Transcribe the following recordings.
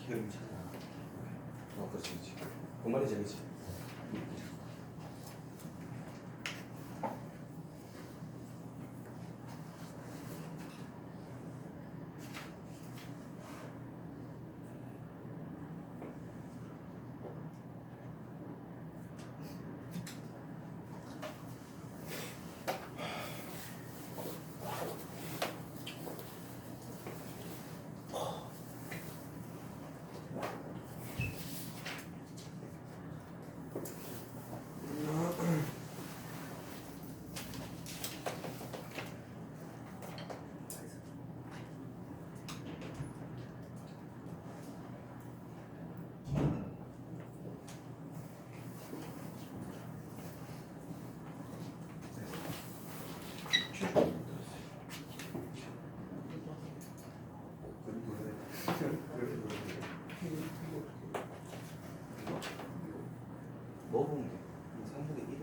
기회를 찾아. 그렇지, 그렇지. 공간이 재밌지. 뭐 보면 돼? 3분의 1은?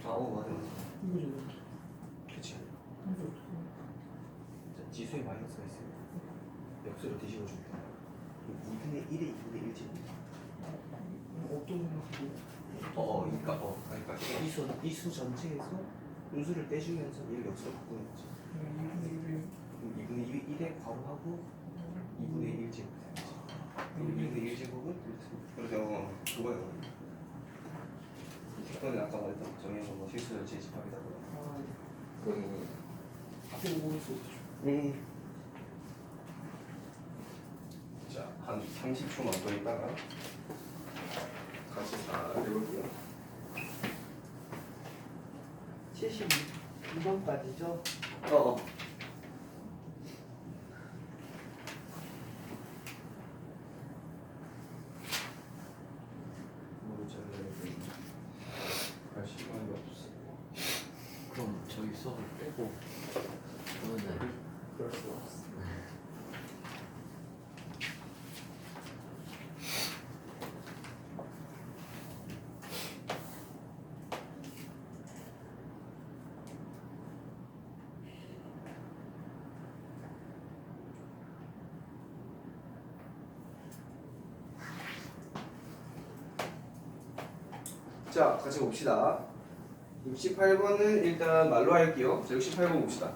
아, 맞아. 그치. 자, 지수에 마이너스가 있어요. 역수로 뒤집어 줄게. 2분의 1에 2분의 1 제곱. 그러니까 이수 전체에서 분수를 떼주면서 얘를 역수로 바꾸는 거지. 2분의 1에 괄호하고 2분의 1 제곱. 2분의 1 제곱은 그래서 그거요. 이거는 아까 말했던 정의한 거 실수를 재집합이라고. 그거는 앞에 보고 있어. 자, 한 30초만 더 있다가 같이 다 해볼게요. 72번까지죠? 할 시간이 없어. 그럼 저기 수업을 빼고 그러면은 그럴 수가 없어. 자, 같이 봅시다. 68번은 일단 말로 할게요. 자, 68번 봅시다.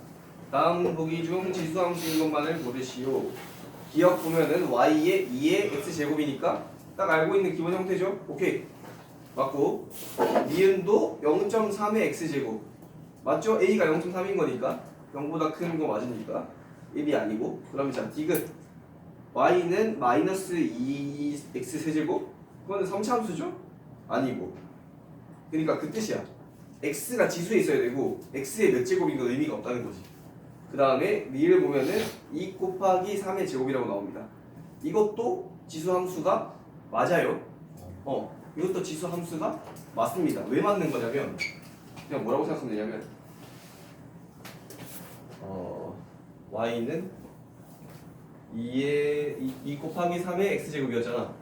다음 보기 중 지수함수인 것만을 고르시오. 기억 보면은 y의 2의 x제곱이니까 딱 알고 있는 기본 형태죠? 오케이. 맞고 니은도 0.3의 x제곱. 맞죠? a가 0.3인 거니까 0보다 큰 거 맞으니까 1이 아니고. 그러면 자, 디귿 y는 마이너스 2x 세제곱? 그거는 3차함수죠? 아니고. 그러니까 그 뜻이야. x가 지수에 있어야 되고 x의 몇 제곱인 건 의미가 없다는 거지. 그 다음에 미를 보면은 2 곱하기 3의 제곱이라고 나옵니다. 이것도 지수 함수가 맞아요. 이것도 지수 함수가 맞습니다. 왜 맞는 거냐면 그냥 뭐라고 생각하면 되냐면 y는 2 곱하기 3의 x제곱이었잖아.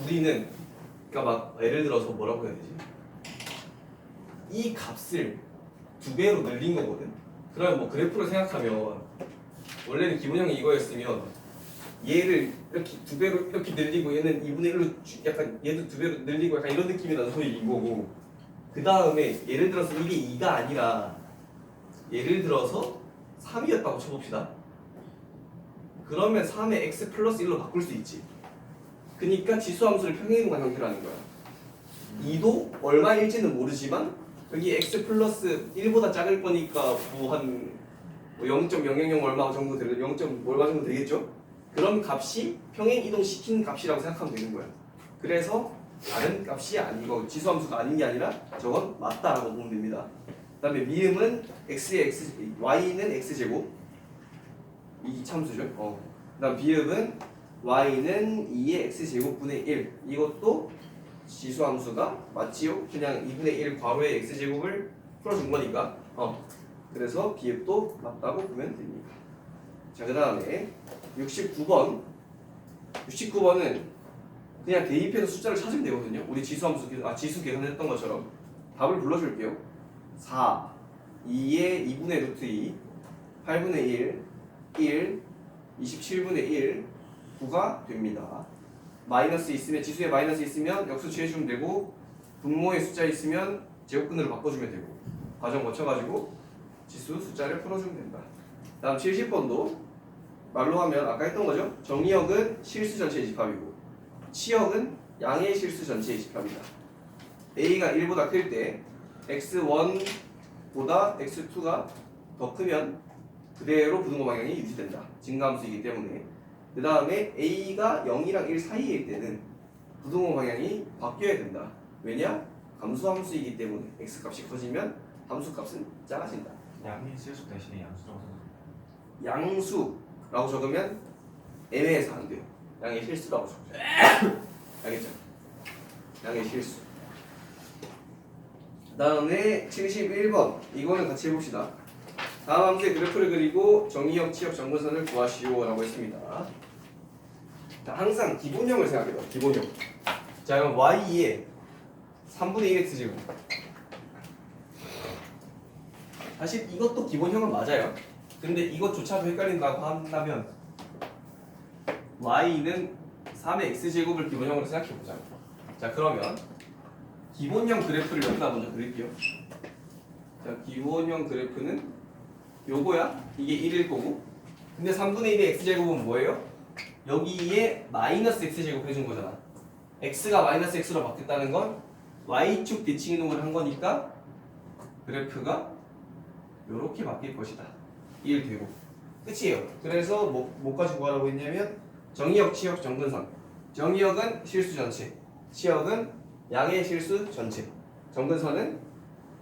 우리는 그러니까 막 예를 들어서 뭐라고 해야 되지? 이 값을 2배로 늘린 거거든. 그러면 뭐 그래프를 생각하면 원래는 기본형이 이거였으면 얘를 이렇게 2배로 이렇게 늘리고 얘는 2분의 1로 약간 얘도 2배로 늘리고 약간 이런 느낌이 나는 소리인 거고. 그 다음에 예를 들어서 이게 2가 아니라 예를 들어서 3이었다고 쳐봅시다. 그러면 3의 x 플러스 1로 바꿀 수 있지. 그러니까 지수함수를 평행이동한 형태라는 거야. 2도 얼마일지는 모르지만 여기 x 플러스 1보다 작을 거니까 뭐한 0.000 얼마 정도 되는 0. 얼마 정도 되겠죠? 그런 값이 평행 이동시킨 값이라고 생각하면 되는 거야. 그래서 다른 값이 아니고 지수함수가 아닌 게 아니라 저건 맞다라고 보면 됩니다. 그다음에 미음은 y는 x제곱 이 참수죠. 그다음 비읍은 y는 2의 x제곱분의 1 이것도 지수함수가 맞지요? 그냥 2분의 1 괄호의 x제곱을 풀어준 거니까 그래서 비읍도 맞다고 보면 됩니다. 자, 그 다음에 69번은 그냥 대입해서 숫자를 찾으면 되거든요. 우리 지수 계산했던 것처럼 답을 불러줄게요. 4 2의 2분의 루트 2 8분의 1, 1, 27분의 1, 9가 됩니다. 마이너스 있으면 지수에 마이너스 있으면 역수 취해주면 되고 분모에 숫자 있으면 제곱근으로 바꿔주면 되고 과정 거쳐가지고 지수 숫자를 풀어주면 된다. 다음 70번도 말로 하면 아까 했던 거죠. 정의역은 실수 전체의 집합이고 치역은 양의 실수 전체의 집합이다. a가 1보다 클 때 x1보다 x2가 더 크면 그대로 부등호 방향이 유지된다. 증가함수이기 때문에. 그 다음에 a가 0이랑 1 사이일 때는 부등호 방향이 바뀌어야 된다. 왜냐? 감소함수이기 때문에 x값이 커지면 함수값은 작아진다. 양의 실수 대신에 양수라고 생각합니다. 양수라고 적으면 애매해서 안 돼요. 양의 실수라고 적어요. 알겠죠? 양의 실수. 그 다음에 71번 이거는 같이 해봅시다. 다음 함수의 그래프를 그리고 정의역, 치역, 정근선을 구하시오 라고 했습니다. 자, 항상 기본형을 생각해봐. 기본형. 자, 그럼 y에 3분의 1x 제곱. 사실 이것도 기본형은 맞아요. 근데 이것조차도 헷갈린다고 한다면 y는 3의 x제곱을 기본형으로 생각해보자. 자, 그러면 기본형 그래프를 여기다 먼저 그릴게요. 자, 기본형 그래프는 요거야. 이게 1일 거고. 근데 3분의 1의 x제곱은 뭐예요? 여기에 마이너스 x제곱 해준 거잖아. x가 마이너스 x로 바뀌었다는 건 y축 대칭 이동을 한 거니까 그래프가 요렇게 바뀔 것이다. 1 되고 끝이에요. 그래서 뭐까지 구하라고 했냐면 정의역, 치역, 정근선. 정의역은 실수 전체, 치역은 양의 실수 전체, 정근선은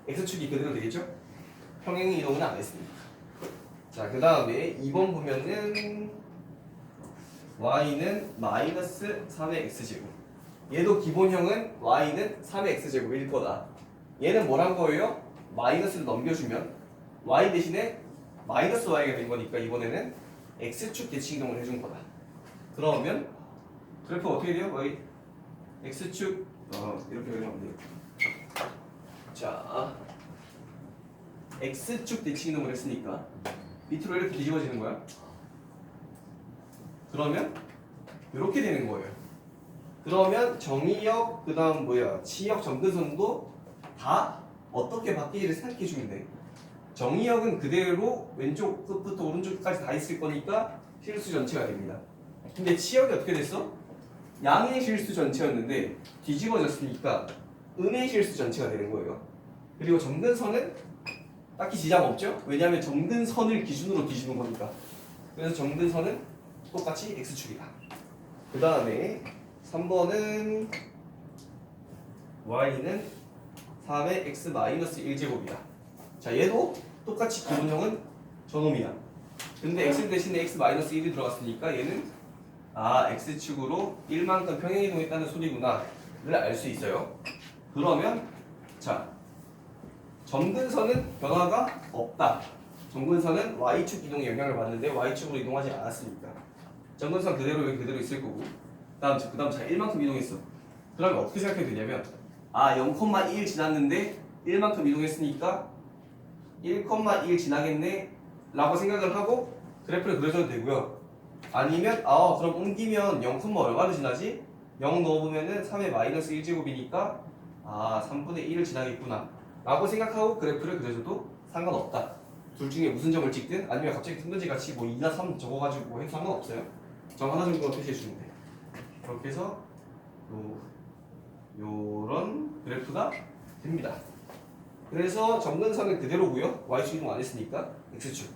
x축이 그대로 되겠죠? 평행 이동은 안 했습니다. 자, 그 다음에 2번 보면은 y는 마이너스 3의 x제곱. 얘도 기본형은 y는 3의 x제곱일 거다. 얘는 뭐란 거예요? 마이너스를 넘겨주면 y 대신에 마이너스 y가 된 거니까 이번에는 x축 대칭 이동을 해준 거다. 그러면 그래프 어떻게 돼요? y x축 이렇게 그리면 돼요. 자, x축 대칭 이동을 했으니까 밑으로 이렇게 뒤집어지는 거야. 그러면 이렇게 되는 거예요. 그러면 정의역 그다음 치역 정근선도 다 어떻게 바뀌기를 생각해 주면 돼. 정의역은 그대로 왼쪽 끝부터 오른쪽 끝까지 다 있을 거니까 실수 전체가 됩니다. 근데 치역이 어떻게 됐어? 양의 실수 전체였는데 뒤집어졌으니까 음의 실수 전체가 되는 거예요. 그리고 정근선은 딱히 지장 없죠? 왜냐하면 정근선을 기준으로 뒤집은 거니까. 그래서 정근선은 똑같이 x축이다. 그 다음에 3번은 y는 3의 x-1제곱이다. 자, 얘도 똑같이 기본형은 저놈이야. 근데 x 대신에 x-1이 들어갔으니까 얘는 x축으로 1만큼 평행이동했다는 소리구나를 알 수 있어요. 그러면 자, 정근선은 변화가 없다. 정근선은 y축 이동에 영향을 받는데 y축으로 이동하지 않았으니까 정근선 그대로 여기 그대로 있을 거고 그다음 자 1만큼 이동했어. 그러면 어떻게 생각해도 되냐면 0,1 지났는데 1만큼 이동했으니까 1,1 지나겠네 라고 생각을 하고 그래프를 그려줘도 되고요. 아니면 그럼 옮기면 0, 얼마를 지나지? 0 넣어보면은 3의 마이너스 1제곱이니까 3분의 1을 지나겠구나 라고 생각하고 그래프를 그려줘도 상관없다. 둘 중에 무슨 점을 찍든 아니면 갑자기 큰 같이 2나 3 적어가지고 해도 상관없어요. 점 하나 정도만 표시해주면 돼. 그렇게 해서 요런 그래프가 됩니다. 그래서 정근선은 그대로고요. y축 이동 안 했으니까 x축.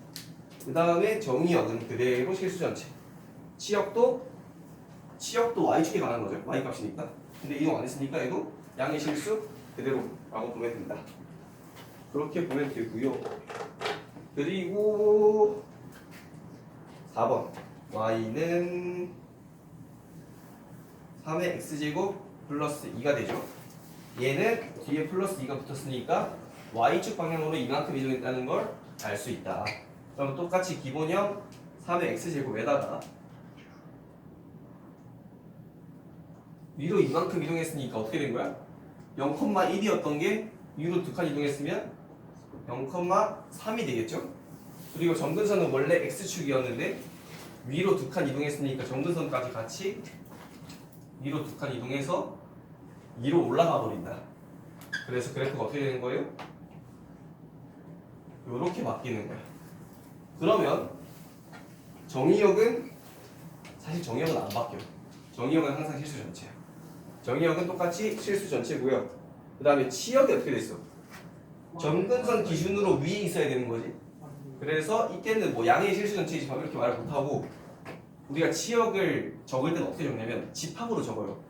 그 다음에 정의역은 그대로 실수 전체. 치역도 y축에 관한 거죠. y값이니까. 근데 이동 안 했으니까 얘도 양의 실수 그대로라고 보면 됩니다. 그렇게 보면 되고요. 그리고 4번 y는 3의 x제곱 플러스 2가 되죠. 얘는 뒤에 플러스 2가 붙었으니까 y축 방향으로 이만큼 이동했다는 걸 알 수 있다. 그럼 똑같이 기본형 3의 x제곱에다가 위로 이만큼 이동했으니까 어떻게 된 거야? 0,1이었던 게 위로 2칸 이동했으면 0,3이 되겠죠? 그리고 점근선은 원래 x축이었는데 위로 두 칸 이동했으니까 점근선까지 같이 위로 두 칸 이동해서 위로 올라가 버린다. 그래서 그래프가 어떻게 되는 거예요? 요렇게 바뀌는 거야. 그러면 정의역은 사실 정의역은 안 바뀌어. 정의역은 항상 실수 전체야. 정의역은 똑같이 실수 전체고요. 그 다음에 치역이 어떻게 됐어? 점근선 기준으로 위에 있어야 되는 거지. 그래서 이때는 뭐 양의 실수 전체 집합 이렇게 말을 못하고 우리가 치역을 적을 때는 어떻게 적냐면 집합으로 적어요.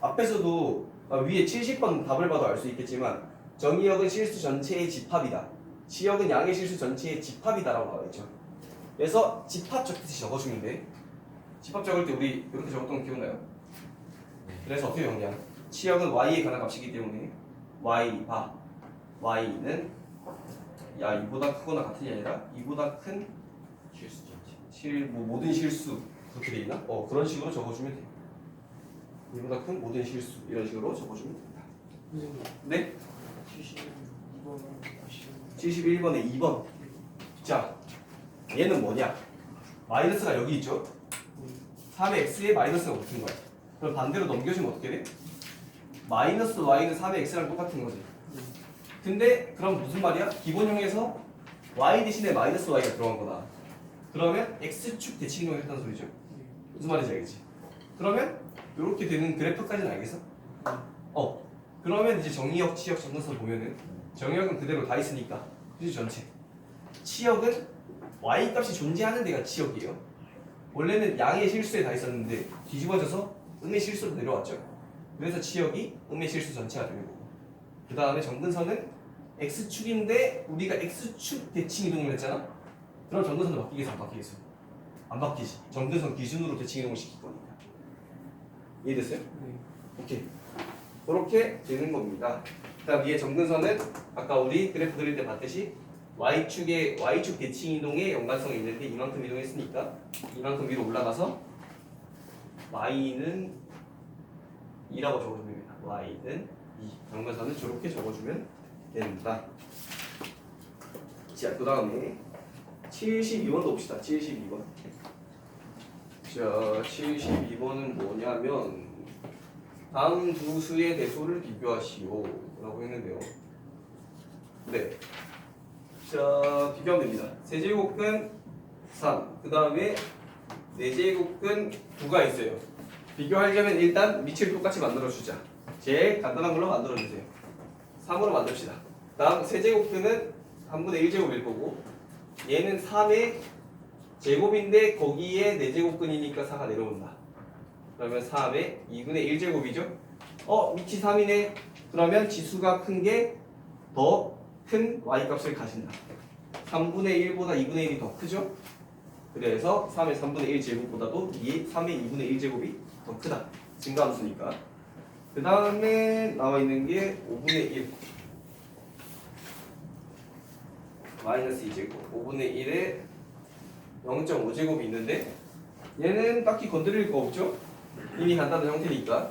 앞에서도 위에 70번 답을 봐도 알 수 있겠지만 정의역은 실수 전체의 집합이다. 치역은 양의 실수 전체의 집합이다라고 나와 있죠. 그래서 집합 적듯이 적어주면 돼. 집합 적을 때 우리 이렇게 적었던 거 기억나요? 그래서 어떻게 적냐? 치역은 y에 관한 값이기 때문에 y 바 y는 야 이보다 크거나 같은 게 아니라 이보다 큰 실수 전체. 모든 실수 그렇게 돼 있나? 그런 식으로 적어주면 돼요. 이보다 큰 모든 실수 이런 식으로 적어주면 됩니다. 선생님 네? 72번은 다시 71번에 2번. 자, 얘는 뭐냐? 마이너스가 여기 있죠? 3의 x에 마이너스가 붙은 거야. 그럼 반대로 넘겨주면 어떻게 돼? 마이너스 y는 3의 x랑 똑같은 거지. 근데 그럼 무슨 말이야? 기본형에서 y 대신에 마이너스 y가 들어간 거다. 그러면 x축 대칭이동을 했다는 소리죠. 무슨 말인지 알겠지? 그러면 이렇게 되는 그래프까지는 알겠어? 그러면 이제 정의역, 치역, 점근선 보면은 정의역은 그대로 다 있으니까 그지 전체. 치역은 y 값이 존재하는 데가 치역이에요. 원래는 양의 실수에 다 있었는데 뒤집어져서 음의 실수로 내려왔죠. 그래서 치역이 음의 실수 전체가 되는 거고. 그 다음에 점근선은 x축인데 우리가 x축 대칭 이동을 했잖아. 그럼 점근선도 바뀌겠어, 안 바뀌겠어? 안 바뀌지. 점근선 기준으로 대칭 이동을 시킬 거니까. 이해됐어요? 네. 오케이. 그렇게 되는 겁니다. 그다음 위에 점근선은 아까 우리 그래프 그릴 때 봤듯이 y축의 y축 대칭 이동의 연관성이 있는데 이만큼 이동했으니까 이만큼 위로 올라가서 y는 2라고 적어주면 됩니다. y는 2. 연관선은 저렇게 적어주면 됩니다. 자, 그다음에 72번도 봅시다. 72번. 자, 72번은 뭐냐면 다음 두 수의 대소를 비교하시오 라고 했는데요. 네. 자, 비교하면 됩니다. 세제곱근 3, 그 다음에 4제곱근 9가 있어요. 비교하려면 일단 밑을 똑같이 만들어주자. 제일 간단한 걸로 만들어주세요. 3으로 만듭시다. 다음 세제곱근은 3분의 1제곱일 거고 얘는 3의 제곱인데 거기에 4제곱근이니까 4가 내려온다. 그러면 3의 2분의 1제곱이죠? 밑이 3이네. 그러면 지수가 큰 게 더 큰 y값을 가진다. 3분의 1보다 2분의 1이 더 크죠? 그래서 3의 3분의 1 제곱보다도 3의 2분의 1 제곱이 더 크다. 증가함수니까. 그 다음에 나와 있는 게 5분의 1 마이너스 2제곱 5분의 1에 0.5제곱이 있는데 얘는 딱히 건드릴 거 없죠? 이미 간단한 형태니까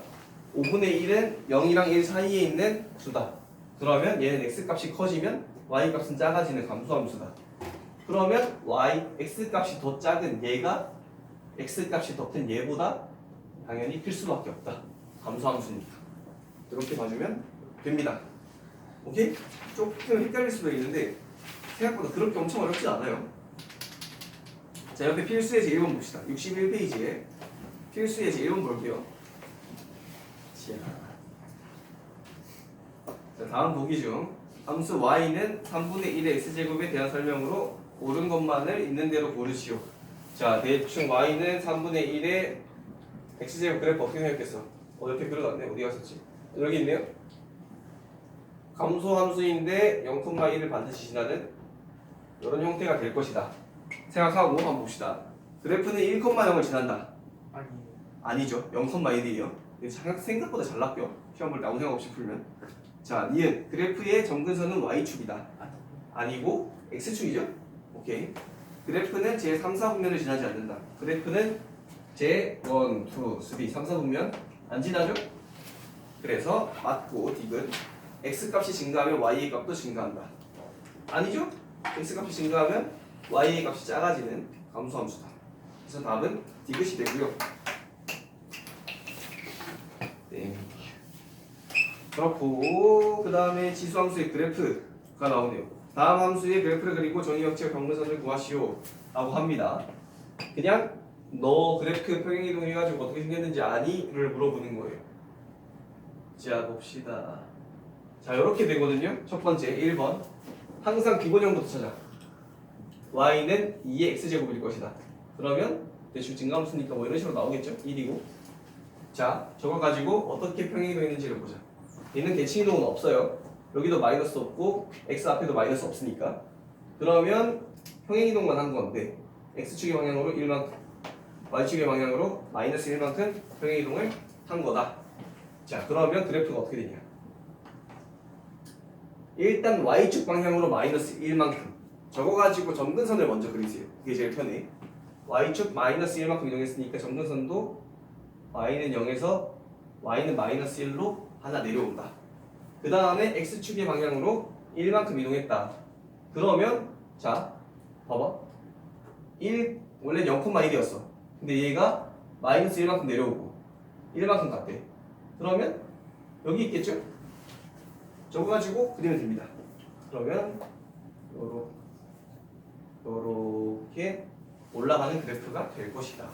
5분의 1은 0이랑 1 사이에 있는 수다. 그러면 얘는 x값이 커지면 y값은 작아지는 감소함수다. 그러면 x값이 더 작은 얘가 x값이 더 큰 얘보다 당연히 클 수밖에 없다. 감소함수니까. 이렇게 봐주면 됩니다. 오케이? 조금 헷갈릴 수도 있는데 생각보다 그렇게 엄청 어렵지 않아요. 자, 옆에 필수의 제 1번 봅시다. 61페이지에 필수의 제 1번 볼게요. 자, 다음 보기 중 함수 y는 3분의 1의 x제곱에 대한 설명으로 옳은 것만을 있는 대로 고르시오. 자, 대충 y는 3분의 1의 x제곱 그래프 어떻게 생겼겠어? 옆에 그려놨네. 어디 갔었지? 여기 있네요. 감소함수인데 0,1을 반드시 지나는 이런 형태가 될 것이다. 생각하고 한번 봅시다. 그래프는 1,0을 지난다. 아니에요. 아니죠. 0,1이에요. 생각보다 잘 나껴. 시험 볼 때 아무 생각 없이 풀면. 자, 니은 그래프의 점근선은 y축이다. 아니고 x축이죠. 오케이. 그래프는 제 3, 4분면을 지나지 않는다. 그래프는 제 1, 2, 3, 3, 4분면 안 지나죠? 그래서 맞고 딕은 x값이 증가하면 y의 값도 증가한다. 아니죠? x값이 증가하면 y의 값이 작아지는 감소함수다. 그래서 답은 디귿이 되고요. 네. 그렇고 그 다음에 지수함수의 그래프가 나오네요. 다음 함수의 그래프를 그리고 정의역치와 경근선을 구하시오 라고 합니다. 그냥 너 그래프 평행이동 해가지고 어떻게 생겼는지 아니?를 물어보는 거예요. 자 봅시다. 자 이렇게 되거든요. 첫 번째 1번 항상 기본형부터 찾아. y는 2의 x제곱일 것이다. 그러면 대충 증가함수니까 뭐 이런 식으로 나오겠죠? 1이고. 자 저거 가지고 어떻게 평행이동 했는지를 보자. 얘는 대칭이동은 없어요. 여기도 마이너스 없고 x 앞에도 마이너스 없으니까. 그러면 평행이동만 한 건데 x축의 방향으로 1만큼 y축의 방향으로 마이너스 1만큼 평행이동을 한 거다. 자 그러면 그래프가 어떻게 되냐. 일단 y축 방향으로 마이너스 1만큼 저거 가지고 점근선을 먼저 그리세요. 그게 제일 편해. y축 마이너스 1만큼 이동했으니까 점근선도 y는 0에서 y는 마이너스 1로 하나 내려온다. 그 다음에 x축의 방향으로 1만큼 이동했다. 그러면 자 봐봐 1 원래 0,1이었어. 근데 얘가 마이너스 1만큼 내려오고 1만큼 갔대. 그러면 여기 있겠죠? 저거 가지고 그리면 됩니다. 그러면 요렇게 올라가는 그래프가 될 것이다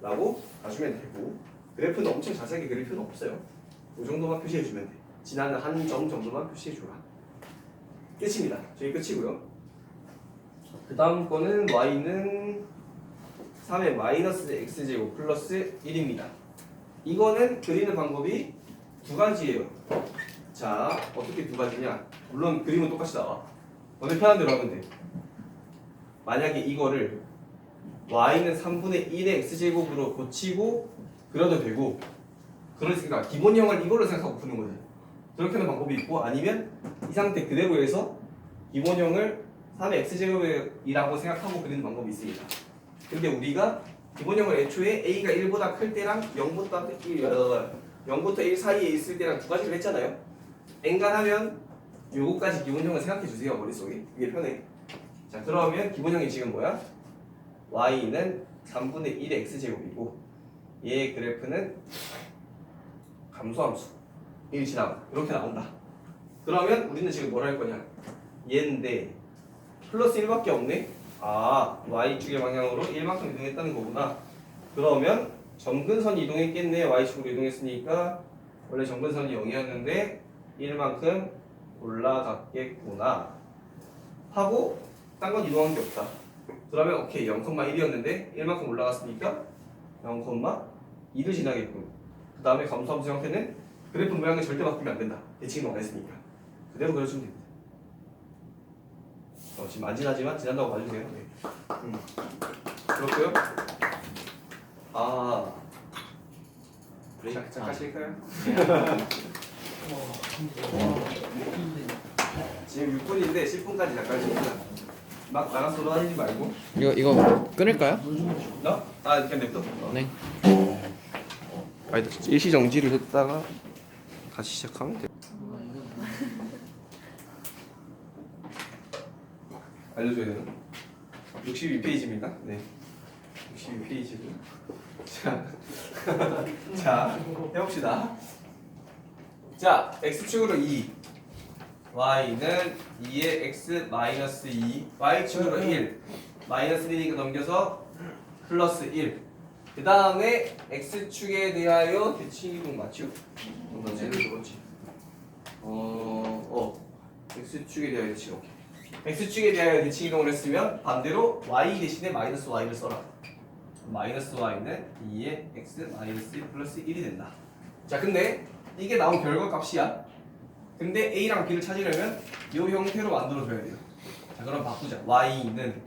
라고 봐주면 되고, 그래프는 엄청 자세하게 그릴 필요는 없어요. 이 정도만 표시해주면 돼. 지나는 한 점 정도만 표시해줘라. 끝입니다. 저희 끝이고요. 그 다음 거는 y는 3의 마이너스 x제곱 플러스 1입니다. 이거는 그리는 방법이 두 가지예요. 자, 어떻게 두 가지냐? 물론 그림은 똑같이 나와. 너네 편한 대로 하면 돼. 만약에 이거를 y는 3분의 1의 x제곱으로 고치고 그려도 되고, 그러니까 기본형을 이걸로 생각하고 푸는 거지. 그렇게 하는 방법이 있고, 아니면 이 상태 그대로 해서 기본형을 3의 x제곱이라고 생각하고 그리는 방법이 있습니다. 근데 우리가 기본형을 애초에 a가 1보다 클 때랑 0부터 1 사이에 있을 때랑 두 가지를 했잖아요. 엔간하면 요거까지 기본형을 생각해 주세요. 머릿속에. 그게 편해. 자, 그러면 기본형이 지금 뭐야? y는 3분의 1의 x제곱이고 얘의 그래프는 감소함수 1 지나고 이렇게 나온다. 그러면 우리는 지금 뭘 할 거냐? 얘인데 플러스 1밖에 없네? 아, y축의 방향으로 1만큼 이동했다는 거구나. 그러면 점근선이 이동했겠네. y축으로 이동했으니까 원래 점근선이 0이었는데 1만큼 올라갔겠구나 하고 딴 건 이동한 게 없다. 그러면 오케이 0,1이었는데 1만큼 올라갔으니까 0,2를 지나겠군. 그 다음에 감소함수 형태는 그래프 모양이 절대 바꾸면 안 된다. 대칭이 안 했으니까 그대로 그려주면 됩니다. 지금 안 지나지만 지난다고 봐주세요. 네. 그렇고요. 아, 잠깐 쉴까요? 지금 6분인데 10분까지 잠깐 쉽니다. 막 나가서 돌아다니지 말고. 이거 끊을까요? 너? 아, 그냥 냅둬. 네. 아니다. 일시 정지를 했다가 다시 시작하면 돼. 알려줘야 되나? 62페이지입니다. 네. 62페이지고. 자, 해봅시다. 자, x축으로 2, y는 2의 x 마이너스 2, y축으로 1, 마이너스 1이니까 넘겨서 플러스 1. 그 다음에 x축에 대하여 대칭이동 맞죠? 너 쟤를 들었지? x축에 대하여 대칭. 오케이. x축에 대하여 대칭이동을 했으면 반대로 y 대신에 마이너스 y를 써라. 마이너스 y는 2의 x 마이너스 1 플러스 1이 된다. 자, 근데 이게 나온 결과값이야. 근데 a랑 b를 찾으려면 이 형태로 만들어줘야 돼요. 자, 그럼 바꾸자. y는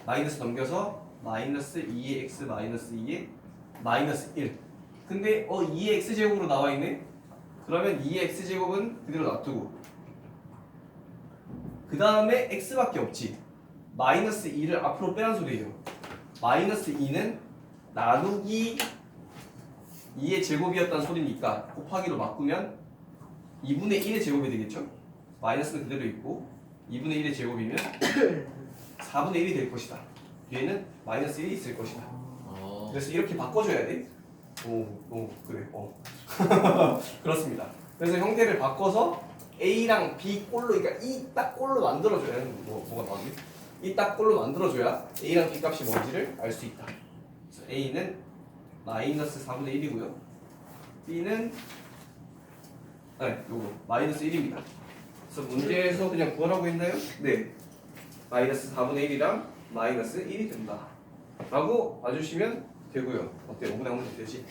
마이너스 넘겨서 마이너스 2의 x 마이너스 2의 마이너스 1. 근데 2의 x제곱으로 나와있네? 그러면 2의 x제곱은 그대로 놔두고 그 다음에 x밖에 없지. 마이너스 2를 앞으로 빼란 소리예요. 마이너스 2는 나누기 2의 제곱이었다는 소리니까 곱하기로 바꾸면 2분의 1의 제곱이 되겠죠? 마이너스는 그대로 있고 2분의 1의 제곱이면 4분의 1이 될 것이다. 뒤에는 마이너스 1이 있을 것이다. 그래서 이렇게 바꿔줘야 돼. 그래. 그렇습니다. 그래서 형태를 바꿔서 A랑 B 꼴로, 그러니까 이 딱 꼴로 만들어줘야, 뭐가 나오지? 이 딱 꼴로 만들어줘야 A랑 B 값이 뭔지를 알 수 있다. 그래서 A는 마이너스 4분의 1이고요. B는 요거 마이너스 1입니다. 그래서 문제에서 그냥 구하라고 했나요? 네. 마이너스 4분의 1이랑 마이너스 1이 된다. 라고 봐주시면 되고요. 어때요? 5분의 5면 되지?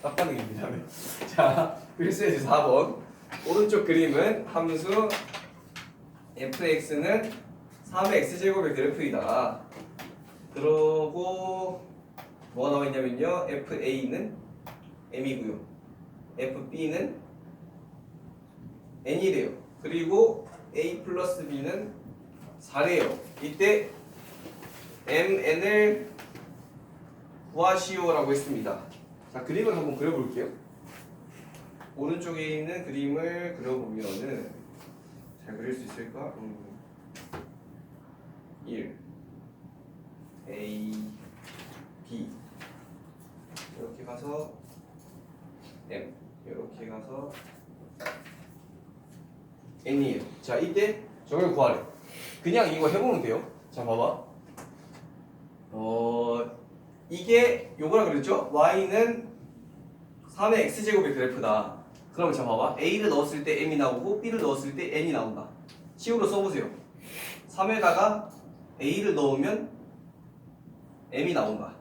딱 반응입니다. 네. 자, 글쎄 4번. 오른쪽 그림은 함수 fx는 3의 x제곱의 그래프이다. 그러고 뭐가 나와 있냐면요. fa는 m이고요. fb는 n이래요. 그리고 a 플러스 b는 4래요. 이때 mn을 구하시오라고 했습니다. 자, 그림을 한번 그려볼게요. 오른쪽에 있는 그림을 그려보면은 잘 그릴 수 있을까? 1 A B 이렇게 가서 M 이렇게 가서 N이에요. 자, 이때 저걸 구하래. 그냥 이거 해보면 돼요. 자, 봐봐. 이게 요거라 그랬죠? Y는 3의 X제곱의 그래프다. 그러면 자, 봐봐. A를 넣었을 때 M이 나오고 B를 넣었을 때 N이 나온다. 식으로 써보세요. 3에다가 A를 넣으면 M이 나온다.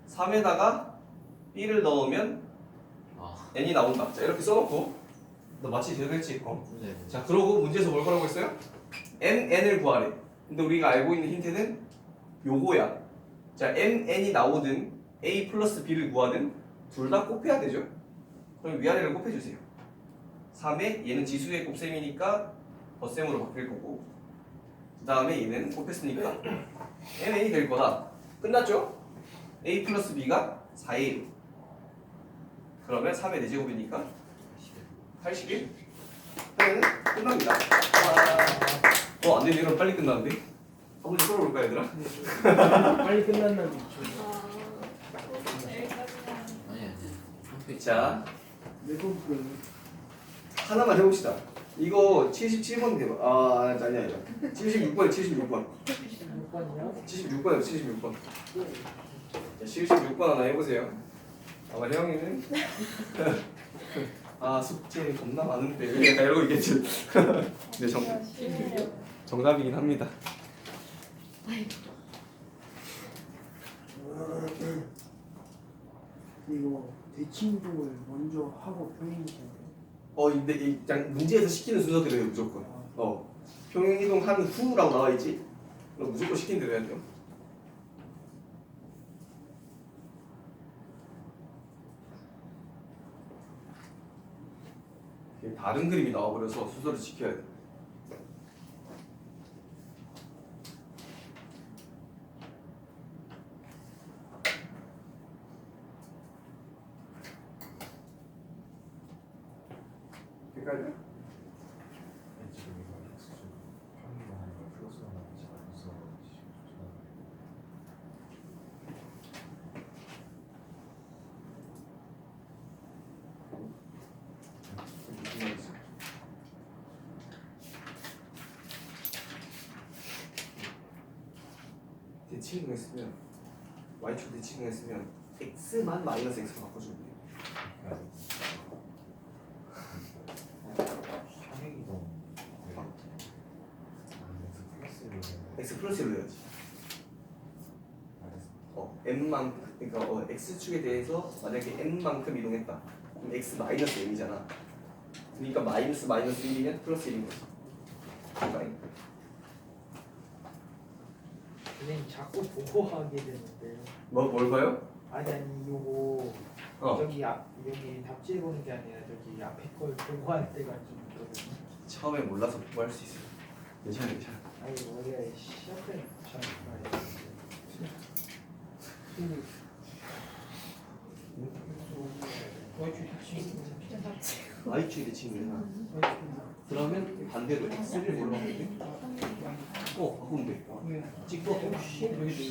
3에다가 B를 넣으면 N이 나온다. 자, 이렇게 써놓고 너 마치 제대로 했지? 네. 자, 그러고 문제에서 뭘 거라고 했어요? MN을 구하래. 근데 우리가 알고 있는 힌트는 요거야. 자, MN이 나오든 A 플러스 B를 구하든 둘 다 곱해야 되죠? 그럼 위아래를 곱해주세요. 3에 얘는 지수의 곱셈이니까 덧셈으로 바뀔 거고, 그 다음에 얘는 곱했으니까 MN이 될 거다. 끝났죠? A 플러스 B가 4예요. 그러면 3의 4제곱이니까 81? 하면은 끝납니다. 안 되네. 이러면 빨리 끝나는데? 한번 풀어볼까, 얘들아? 빨리 끝난다는 아니. 자, 내가 하나만 해봅시다. 이거 77번 대봐. 아니야. 76번에 76번. 76번에 76번. 자, 76번 하나 해보세요. 아마 혜영이는 숙제 겁나 많은데 왜 약간 이러고 있겠지. 네, 정답이긴 합니다. 이거 대칭동을 먼저 하고 표현이잖아요. 근데 이 그냥 문제에서 시키는 순서대로 해요, 무조건. 평행이동 한 후라고 나와 있지. 그럼 무조건 시킨 대로 해야 돼요. 다른 그림이 나와버려서 순서를 지켜야 돼. 헷갈려? 지금 이거 X축 평균만 하는 거 플러스로 나오지 마이너스로 나오지. 대칭을 했으면 y축 대칭을 했으면 x만 마이너스 x로 바꿔주면 돼요. 평행이동 x 플러스로 해야지. m만큼, 그러니까 x축에 대해서 만약에 n만큼 이동했다. 그럼 x 마이너스 m이잖아. 그러니까 마이너스 1이면 플러스 1인 거지. 그러니까 선생님 자꾸 보고 하게 되는데요. 뭘 봐요? 아니 요거 어. 여기 답지 보는 게 아니라 저기 앞에 걸 보고 할 때가 좀 있거든요. 처음에 몰라서 공부할 수 있어요. 괜찮아. 아니 원래 시작을 잘 알아요. y축 대칭. y축의 대칭이잖아. 그러면 반대로 x를 뭘로 하면 돼? 바꾸면 돼. 찍고 여기도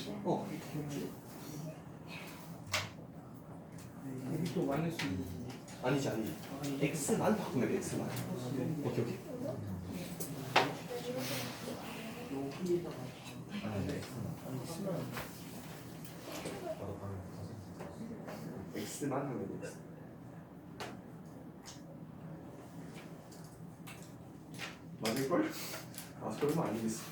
여기 또 마이너스. 아니지 x만 바꾸면 돼. x만. 오케이. 나도 방금 x만 하면 돼. 맞을걸? 설마 아니겠어.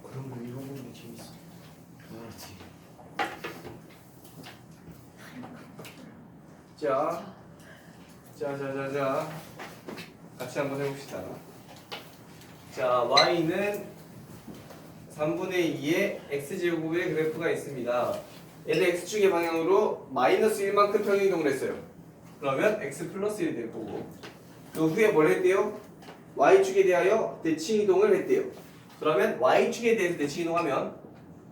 그런 거 읽어보는 게 재밌어. 그렇지. 자. 같이 한번 해봅시다. 자, y는 3분의 2의 x제곱의 그래프가 있습니다. 얘는 x축의 방향으로 마이너스 1만큼 평행이동을 했어요. 그러면 x 플러스 1이 될 거고, 그 후에 뭘 했대요? y축에 대하여 대칭이동을 했대요. 그러면 y축에 대해서 대칭이동하면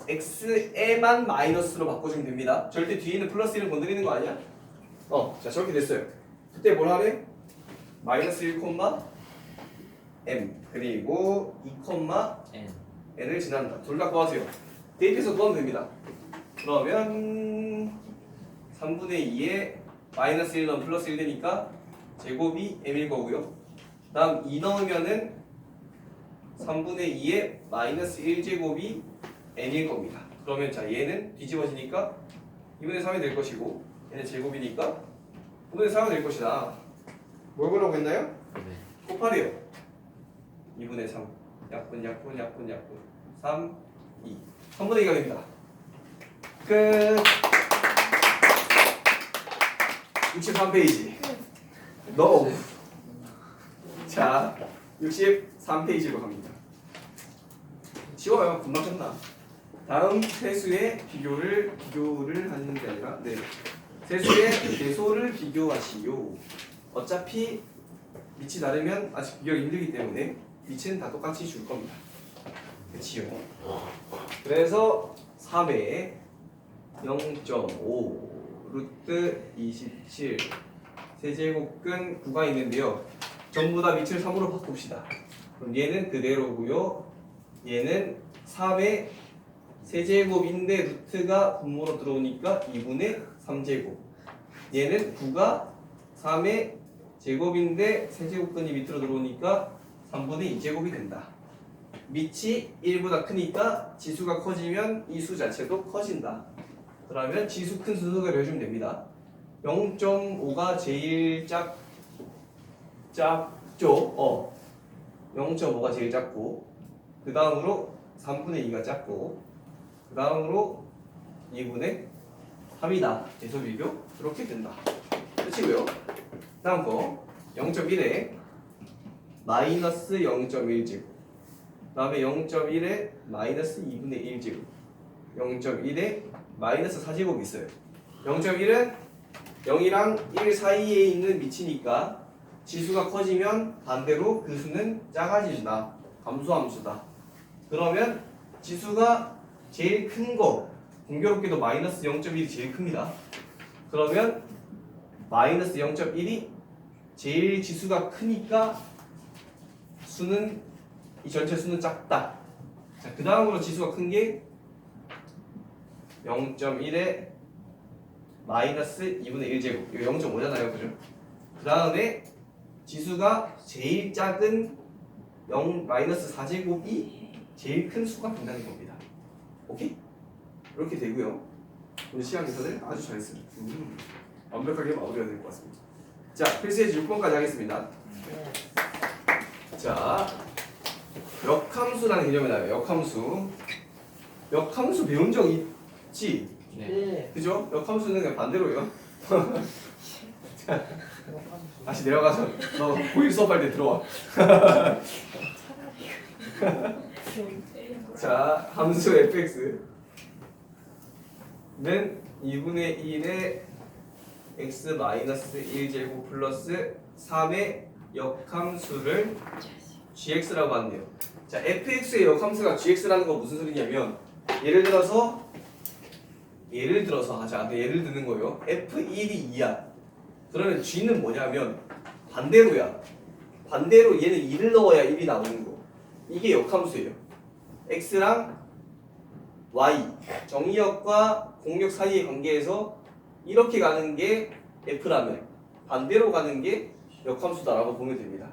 x에만 마이너스로 바꿔주면 됩니다. 절대 뒤에 있는 플러스 1을 건드리는 거 아니야? 자, 저렇게 됐어요. 그때 뭘 하래? 마이너스 1, m 그리고 2, N. n을 지난다. 둘 다 구하세요. 대입해서 구하면 됩니다. 그러면 3분의 2에 마이너스 1 넣으면 플러스 1 되니까 제곱이 m일 거고요. 다음 2 넣으면은 3분의 2에 마이너스 1제곱이 n일 겁니다. 그러면 자, 얘는 뒤집어지니까 2분의 3이 될 것이고, 얘는 제곱이니까 2분의 3이 될 것이다. 뭘 보라고 했나요? 네. 곱하래요. 2분의 3 약분 3, 2 3분의 2가 됩니다. 끝. 63페이지 NO. 자, 63페이지로 갑니다. 쉬워요. 금방 끝나. 다음 세수의 비교를 하는 게 아니라 세수의 개소를 비교하시오. 어차피 밑이 다르면 아직 비교하기 힘들기 때문에 밑은 다 똑같이 줄 겁니다. 그치요? 그래서 3에 0.5 루트 27 세제곱근 9가 있는데요. 전부 다 밑을 3으로 바꿉시다. 그럼 얘는 그대로고요. 얘는 3의 세제곱인데 루트가 분모로 들어오니까 2분의 3제곱. 얘는 9가 3의 제곱인데 세제곱근이 밑으로 들어오니까 3분의 2제곱이 된다. 밑이 1보다 크니까 지수가 커지면 이 수 자체도 커진다. 그러면 지수 큰 수 소개를 해주면 됩니다. 0.5가 제일 작죠? 0.5가 제일 작고, 그 다음으로 3분의 2가 작고, 그 다음으로 2분의 3이다. 계속 비교 그렇게 된다. 끝이고요. 다음 거 0.1에 마이너스 0.1제곱, 그 다음에 0.1에 마이너스 2분의 1제곱, 0.1에 마이너스 4제곱이 있어요. 0.1은 0이랑 1 사이에 있는 밑이니까 지수가 커지면 반대로 그 수는 작아진다. 감소함수다. 그러면 지수가 제일 큰 거, 공교롭게도 마이너스 0.1이 제일 큽니다. 그러면 마이너스 0.1이 제일 지수가 크니까 수는 이 전체 수는 작다. 자, 그 다음으로 지수가 큰 게 0.1에 마이너스 2분의 1제곱. 이거 0.5잖아요, 그죠? 그 다음에 지수가 제일 작은 마이너스 4제곱이 제일 큰 수가 된다는 겁니다. 오케이? 이렇게 되고요. 오늘 시간 계산을 아주 잘했어요. 완벽하게 마무리가 될 것 같습니다. 자, 필수예제 6번까지 하겠습니다. 자, 역함수라는 개념이 나와요. 역함수. 역함수 배운 적 있지? 네. 그죠? 역함수는 그냥 반대로요. 자, 다시 내려가서 너 고1 수업할 때 들어와. 자, 함수 fx는 2분의 1의 x 마이너스 1제곱 플러스 3의 역함수를 gx라고 하네요. 자, fx의 역함수가 gx라는 건 무슨 소리냐면 예를 들어서 하자. 예를 드는 거예요. f1이 2야. 그러면 g는 뭐냐면 반대로야. 반대로 얘는 2를 넣어야 1이 나오는 거. 이게 역함수예요. x랑 y 정의역과 공역 사이의 관계에서 이렇게 가는 게 f라면 반대로 가는 게 역함수다라고 보면 됩니다.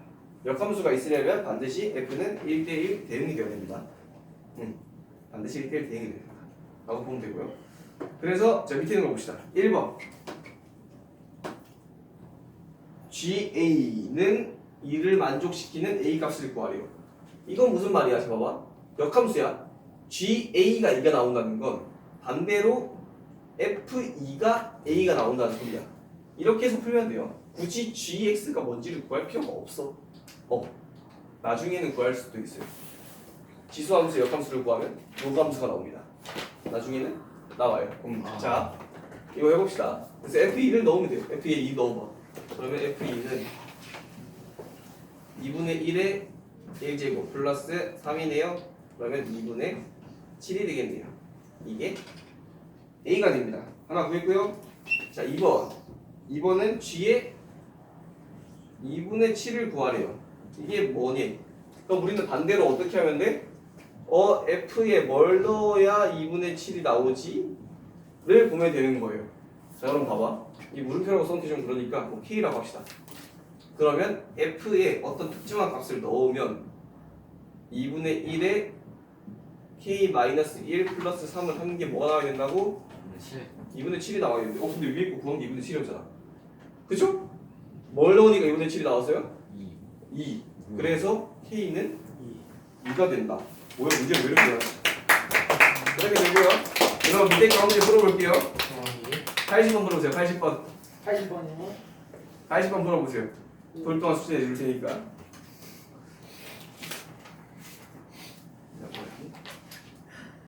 역함수가 있으려면 반드시 f는 1대1 대응이 되어야 됩니다. 반드시 1대1 대응이 됩니다. 라고 보면 되고요. 그래서 자 밑에 있는 거 봅시다. 1번 GA는 2를 만족시키는 A 값을 구하래요. 이건 무슨 말이야? 자 봐봐. 역함수야. GA가 2가 나온다는 건 반대로 F2가 A가 나온다는 소리야. 이렇게 해서 풀면 돼요. 굳이 GX가 뭔지를 구할 필요가 없어. 나중에는 구할 수도 있어요. 지수함수, 역함수를 구하면 노함수가 나옵니다. 나중에는 나와요. 자, 이거 해봅시다. 그래서 F2를 넣으면 돼요. F2에 2 넣어봐. 그러면 F2는 2분의 1의 1제곱 플러스 3이네요. 그러면 2분의 7이 되겠네요. 이게 A가 됩니다. 하나 구했고요. 자, 2번은 G의 2분의 7을 구하래요. 이게 뭐니? 그럼 우리는 반대로 어떻게 하면 돼? F에 뭘 넣어야 2분의 7이 나오지? 를 보면 되는 거예요. 자, 그럼 봐봐. 이 물음표라고 써놓기 좀 그러니까 뭐 K라고 합시다. 그러면 F에 어떤 특정한 값을 넣으면 2분의 1에 K-1 플러스 3을 하는 게 뭐가 나와야 된다고? 2분의 7이 나와야 되는데 근데 위에 거 구한 게 2분의 7이었잖아. 그쵸? 뭘 넣으니까 2분의 7이 나왔어요? 2. 그래서 K는 2가 된다. 뭐야 문제가 왜 이렇게 이렇게 되고요. 그럼 밑에 거 한번 풀어볼게요. 80번 풀어보세요. 80번. 80번이면 80번 풀어보세요. 돌 동안 숙제 내줄 테니까.